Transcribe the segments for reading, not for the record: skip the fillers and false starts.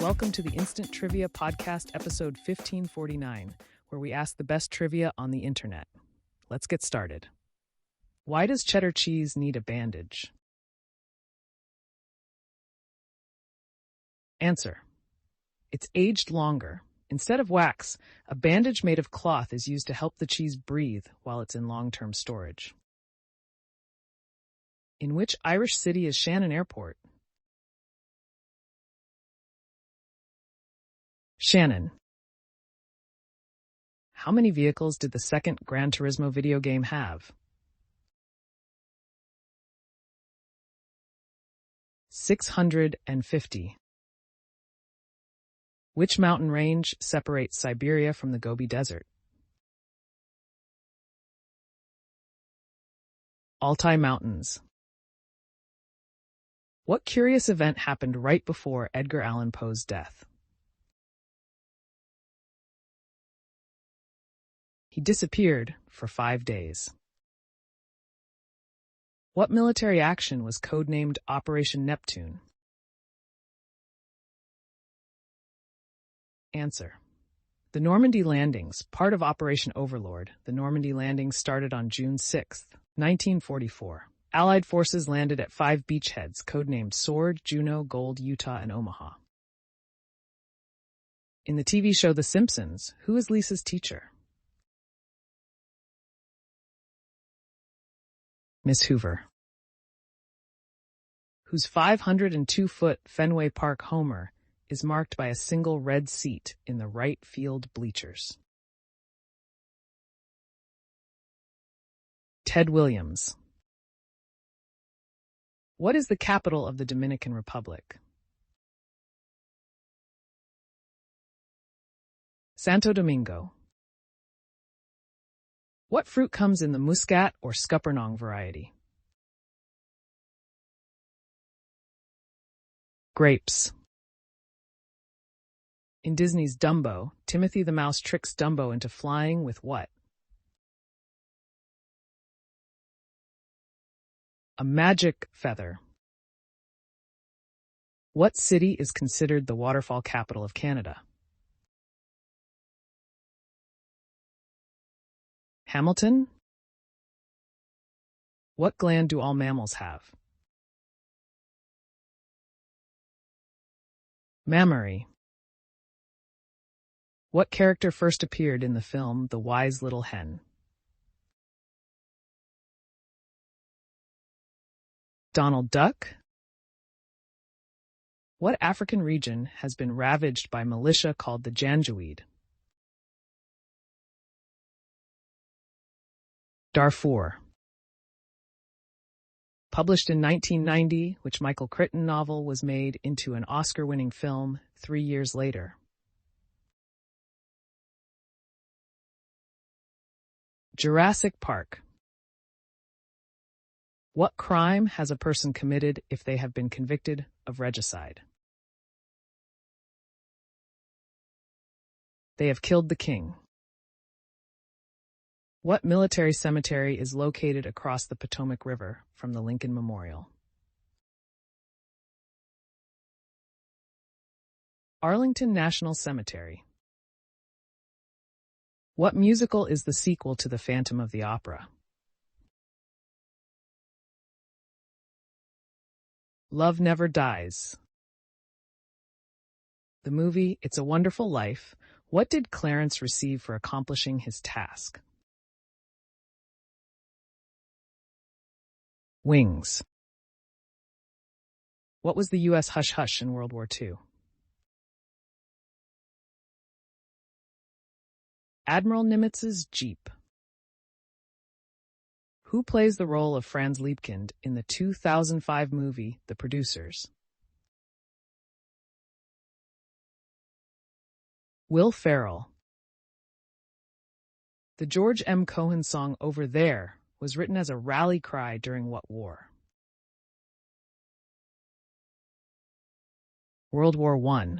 Welcome to the Instant Trivia Podcast, episode 1549, where we ask the best trivia on the internet. Let's get started. Why does cheddar cheese need a bandage? Answer. It's aged longer. Instead of wax, a bandage made of cloth is used to help the cheese breathe while it's in long-term storage. In which Irish city is Shannon Airport? Shannon. How many vehicles did the second Gran Turismo video game have? 650. Which mountain range separates Siberia from the Gobi Desert? Altai Mountains. What curious event happened right before Edgar Allan Poe's death? He disappeared for 5 days. What military action was codenamed Operation Neptune? Answer. The Normandy landings, part of Operation Overlord. The Normandy landings started on June 6, 1944. Allied forces landed at 5 beachheads, codenamed Sword, Juno, Gold, Utah, and Omaha. In the TV show The Simpsons, who is Lisa's teacher? Miss Hoover. Whose 502-foot Fenway Park homer is marked by a single red seat in the right field bleachers? Ted Williams. What is the capital of the Dominican Republic? Santo Domingo. What fruit comes in the Muscat or Scuppernong variety? Grapes. In Disney's Dumbo, Timothy the Mouse tricks Dumbo into flying with what? A magic feather. What city is considered the waterfall capital of Canada? Hamilton? What gland do all mammals have? Mammary. What character first appeared in the film The Wise Little Hen? Donald Duck? What African region has been ravaged by militia called the Janjaweed? Darfur. Published in 1990, which Michael Crichton novel was made into an Oscar-winning film 3 years later? Jurassic Park. What crime has a person committed if they have been convicted of regicide? They have killed the king. What military cemetery is located across the Potomac River from the Lincoln Memorial? Arlington National Cemetery. What musical is the sequel to The Phantom of the Opera? Love Never Dies. The movie It's a Wonderful Life. What did Clarence receive for accomplishing his task? Wings. What was the U.S. hush-hush in World War II? Admiral Nimitz's Jeep. Who plays the role of Franz Liebkind in the 2005 movie The Producers? Will Ferrell. The George M. Cohan song Over There was written as a rally cry during what war? World War I.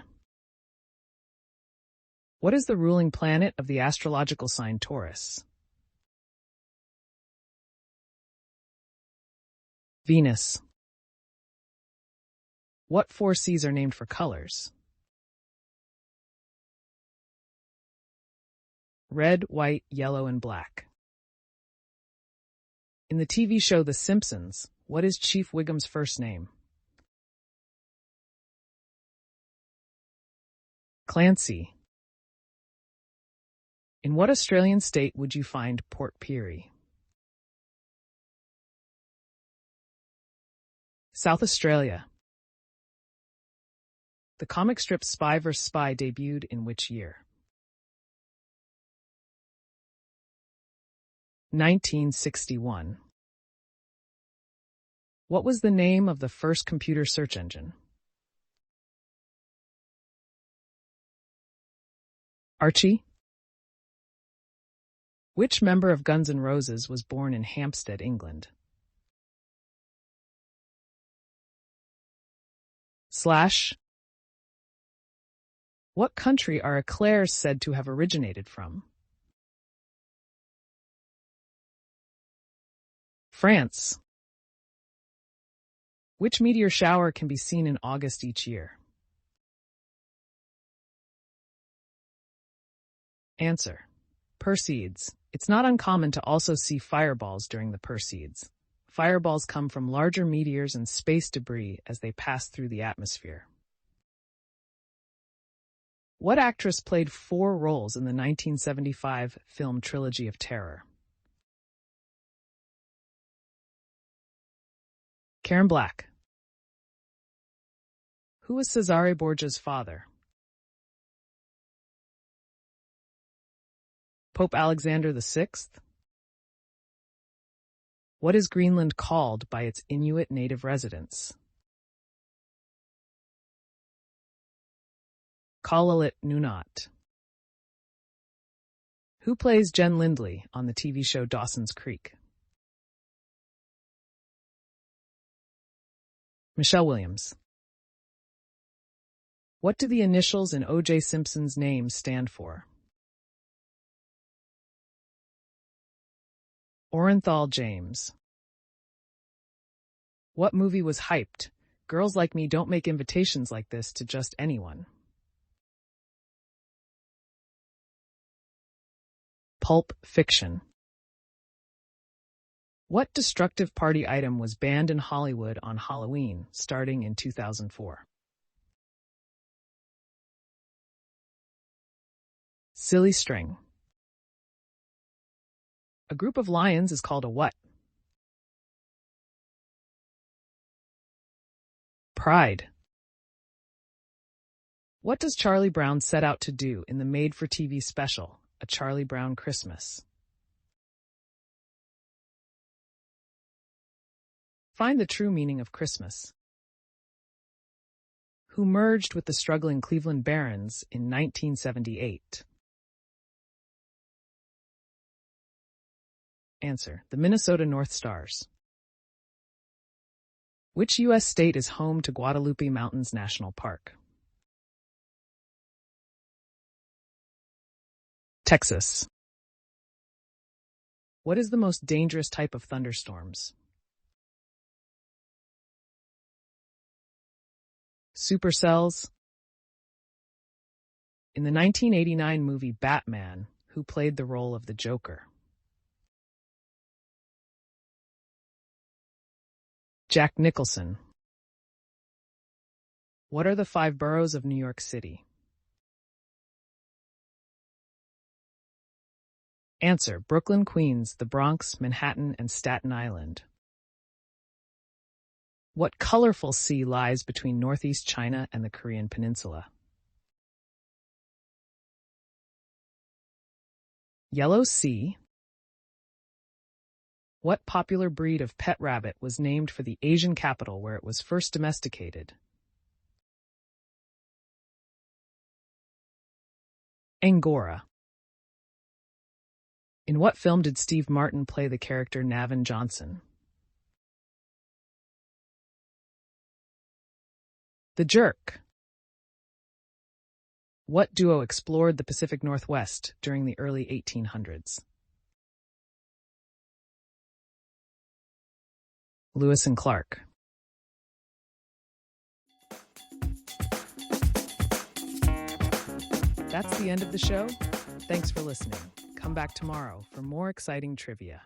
What is the ruling planet of the astrological sign Taurus? Venus. What 4 seas are named for colors? Red, white, yellow, and black. In the TV show The Simpsons, what is Chief Wiggum's first name? Clancy. In what Australian state would you find Port Pirie? South Australia. The comic strip Spy vs. Spy debuted in which year? 1961. What was the name of the first computer search engine? Archie? Which member of Guns N' Roses was born in Hampstead, England? Slash. What country are eclairs said to have originated from? France. Which meteor shower can be seen in August each year? Answer. Perseids. It's not uncommon to also see fireballs during the Perseids. Fireballs come from larger meteors and space debris as they pass through the atmosphere. What actress played 4 roles in the 1975 film Trilogy of Terror? Karen Black. Who was Cesare Borgia's father? Pope Alexander VI? What is Greenland called by its Inuit native residents? Kalaallit Nunaat. Who plays Jen Lindley on the TV show Dawson's Creek? Michelle Williams. What do the initials in O.J. Simpson's name stand for? Orenthal James. What movie was hyped? Girls Like Me don't make invitations like this to just anyone. Pulp Fiction. What destructive party item was banned in Hollywood on Halloween, starting in 2004? Silly string. A group of lions is called a what? Pride. What does Charlie Brown set out to do in the made-for-TV special, A Charlie Brown Christmas? Find the true meaning of Christmas. Who merged with the struggling Cleveland Barons in 1978? Answer. The Minnesota North Stars. Which U.S. state is home to Guadalupe Mountains National Park? Texas. What is the most dangerous type of thunderstorms? Supercells. In the 1989 movie Batman, who played the role of the Joker? Jack Nicholson. What are the 5 boroughs of New York City? Answer. Brooklyn, Queens, the Bronx, Manhattan, and Staten Island. What colorful sea lies between northeast China and the Korean Peninsula? Yellow Sea. What popular breed of pet rabbit was named for the Asian capital where it was first domesticated? Angora. In what film did Steve Martin play the character Navin Johnson? The Jerk. What duo explored the Pacific Northwest during the early 1800s? Lewis and Clark. That's the end of the show. Thanks for listening. Come back tomorrow for more exciting trivia.